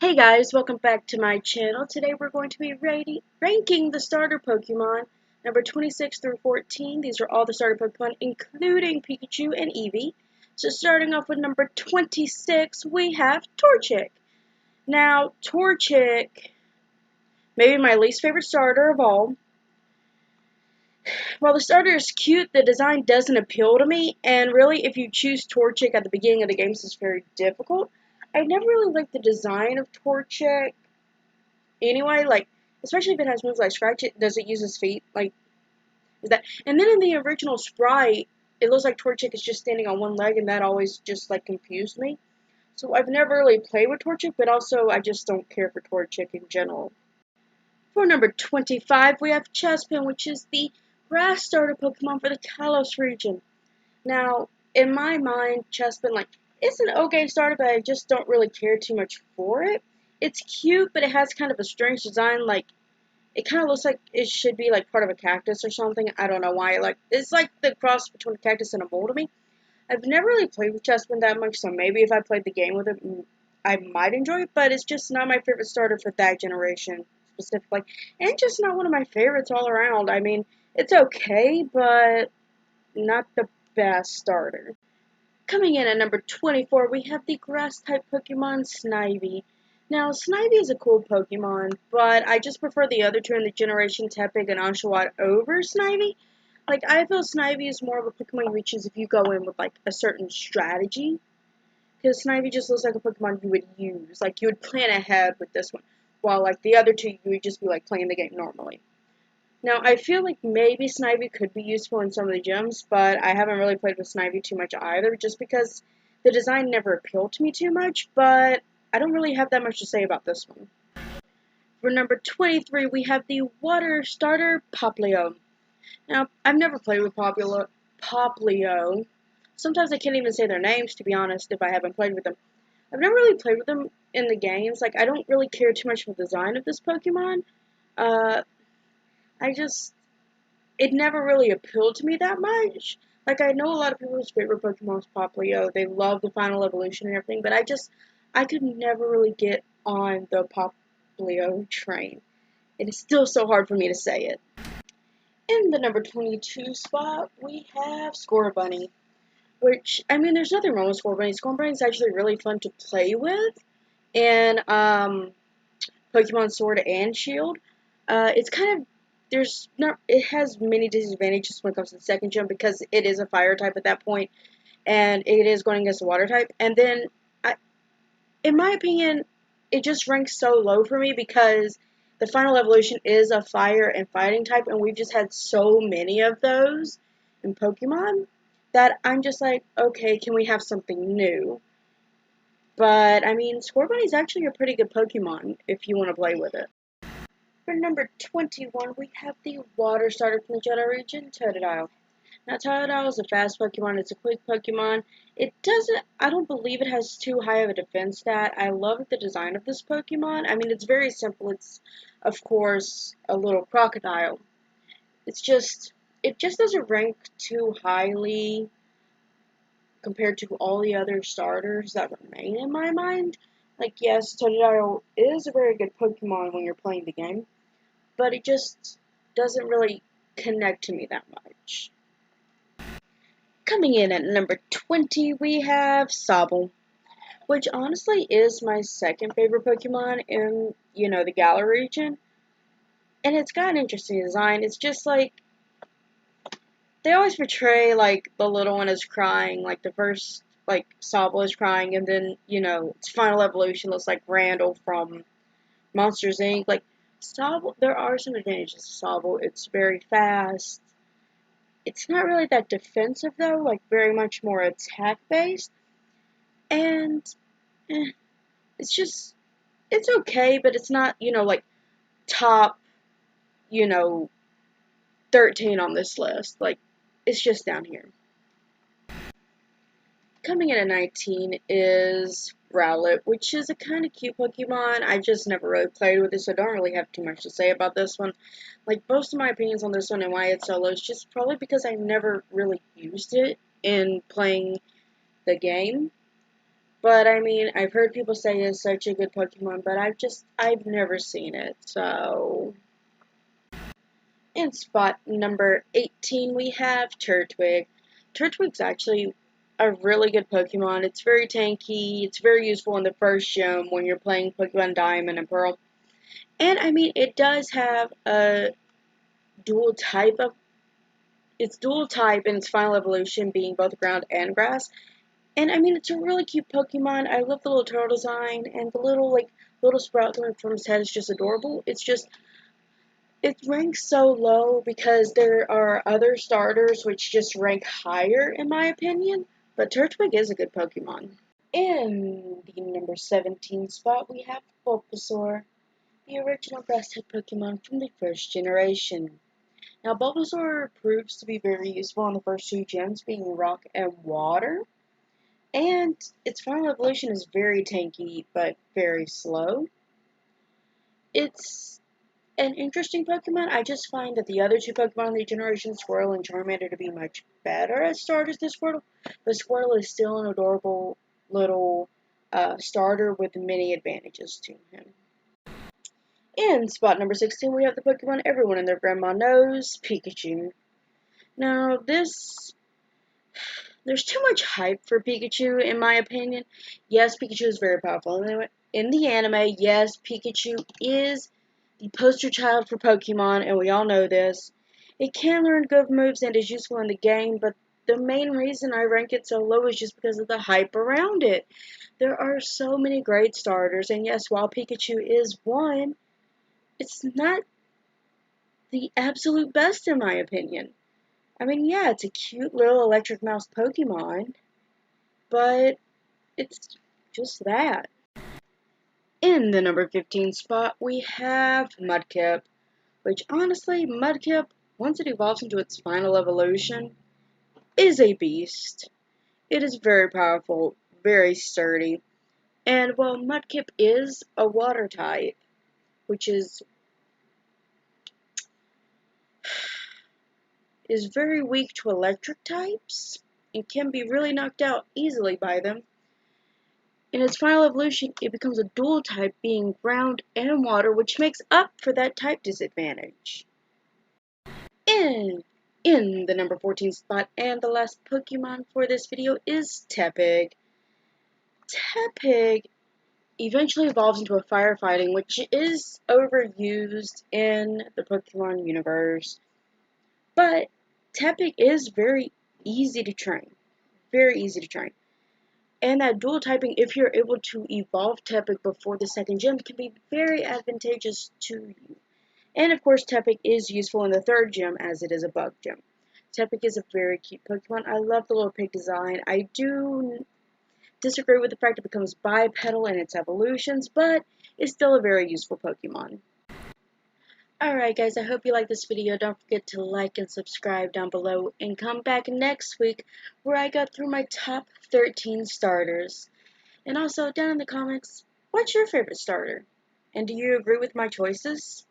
Hey guys, welcome back to my channel. Today we're going to be ranking the starter Pokemon, number 26 through 14. These are all the starter Pokemon, including Pikachu and Eevee. So starting off with number 26, we have Torchic. Now, Torchic, maybe my least favorite starter of all. While the starter is cute, the design doesn't appeal to me, and really, if you choose Torchic at the beginning of the game, this is very difficult. I never really liked the design of Torchic. Anyway, like, especially if it has moves like Scratch It, does it use his feet? Like, is that? And then in the original sprite, it looks like Torchic is just standing on one leg, and that always just, like, confused me. So I've never really played with Torchic, but also I just don't care for Torchic in general. For number 25, we have Chespin, which is the grass starter Pokemon for the Kalos region. Now, in my mind, Chespin, like, it's an okay starter, but I just don't really care too much for it. It's cute, but it has kind of a strange design, like, it kind of looks like it should be, like, part of a cactus or something. I don't know why. Like, it's like the cross between a cactus and a mole to me. I've never really played with Chespin that much, so maybe if I played the game with it, I might enjoy it, but it's just not my favorite starter for that generation, specifically. And just not one of my favorites all around. I mean, it's okay, but not the best starter. Coming in at number 24, we have the grass-type Pokemon Snivy. Now, Snivy is a cool Pokemon, but I just prefer the other two in the generation, Tepig and Oshawott, over Snivy. Like, I feel Snivy is more of a Pokemon you would choose if you go in with, like, a certain strategy. Because Snivy just looks like a Pokemon you would use. Like, you would plan ahead with this one. While, like, the other two, you would just be, like, playing the game normally. Now, I feel like maybe Snivy could be useful in some of the gyms, but I haven't really played with Snivy too much either, just because the design never appealed to me too much, but I don't really have that much to say about this one. For number 23, we have the water starter Popplio. Now, I've never played with Popplio. Sometimes I can't even say their names, to be honest, if I haven't played with them. I've never really played with them in the games. Like, I don't really care too much for the design of this Pokemon. It never really appealed to me that much. Like, I know a lot of people's favorite Pokemon is Popplio. They love the final evolution and everything, but I could never really get on the Popplio train. It is still so hard for me to say it. In the number 22 spot, we have Scorebunny. Which, I mean, there's nothing wrong with Scorebunny. Scorebunny is actually really fun to play with. And, Pokemon Sword and Shield. It's kind of, it has many disadvantages when it comes to the second gym because it is a fire type at that point, and it is going against the water type. And then, in my opinion, it just ranks so low for me because the final evolution is a fire and fighting type, and we've just had so many of those in Pokemon that I'm just like, okay, can we have something new? But, I mean, Scorebunny is actually a pretty good Pokemon if you want to play with it. For number 21, we have the water starter from the Johto region, Totodile. Now, Totodile is a fast Pokemon. It's a quick Pokemon. I don't believe it has too high of a defense stat. I love the design of this Pokemon. I mean, it's very simple. It's, of course, a little crocodile. It just doesn't rank too highly compared to all the other starters that remain in my mind. Like, yes, Totodile is a very good Pokemon when you're playing the game, but it just doesn't really connect to me that much. Coming in at number 20, we have Sabal, which honestly is my second favorite Pokemon in, the Galar region. And it's got an interesting design. It's just like, they always portray, like, the little one is crying, like, the first, like, Sabal is crying, and then, its final evolution looks like Randall from Monsters, Inc. Like, Sabal, there are some advantages to Sabal. It's very fast. It's not really that defensive, though, like, very much more attack-based. And, it's okay, but it's not, like, top, 13 on this list. Like, it's just down here. Coming in at 19 is Rowlet, which is a kind of cute Pokemon. I just never really played with it, so I don't really have too much to say about this one. Like, most of my opinions on this one and why it's so low is just probably because I never really used it in playing the game. But I mean, I've heard people say it's such a good Pokemon, but I've never seen it, so. In spot number 18, we have Tur Twig. Tur Twig's actually a really good Pokemon. It's very tanky. It's very useful in the first gym when you're playing Pokemon Diamond and Pearl. And I mean, it does have a dual type of. It's dual type in its final evolution, being both ground and grass. And I mean, it's a really cute Pokemon. I love the little turtle design, and the little sprout coming from his head is just adorable. It ranks so low because there are other starters which just rank higher, in my opinion. But Turtwig is a good Pokemon. In the number 17 spot, we have Bulbasaur, the original grass-type Pokemon from the first generation. Now, Bulbasaur proves to be very useful in the first two gens, being Rock and Water. And its final evolution is very tanky, but very slow. It's an interesting Pokemon. I just find that the other two Pokemon in the generation, Squirtle and Charmander, to be much better as starters than Squirtle. But Squirtle is still an adorable little starter with many advantages to him. In spot number 16, we have the Pokemon everyone and their grandma knows, Pikachu. Now, there's too much hype for Pikachu, in my opinion. Yes, Pikachu is very powerful. In the anime, yes, Pikachu is the poster child for Pokemon, and we all know this. It can learn good moves and is useful in the game, but the main reason I rank it so low is just because of the hype around it. There are so many great starters, and yes, while Pikachu is one, it's not the absolute best in my opinion. I mean, yeah, it's a cute little electric mouse Pokemon, but it's just that. In the number 15 spot, we have Mudkip, which honestly, Mudkip, once it evolves into its final evolution, is a beast. It is very powerful, very sturdy, and while Mudkip is a water type, which is very weak to electric types, and can be really knocked out easily by them, in its final evolution, it becomes a dual type, being ground and water, which makes up for that type disadvantage. In, in the number 14 spot, and the last Pokemon for this video is Tepig. Tepig eventually evolves into a firefighting, which is overused in the Pokemon universe. But Tepig is very easy to train. Very easy to train. And that dual typing, if you're able to evolve Tepig before the second gym, can be very advantageous to you. And of course, Tepig is useful in the third gym as it is a bug gym. Tepig is a very cute Pokemon. I love the little pig design. I do disagree with the fact it becomes bipedal in its evolutions, but it's still a very useful Pokemon. Alright guys, I hope you liked this video. Don't forget to like and subscribe down below, and come back next week where I go through my top 13 starters. And also, down in the comments, what's your favorite starter? And do you agree with my choices?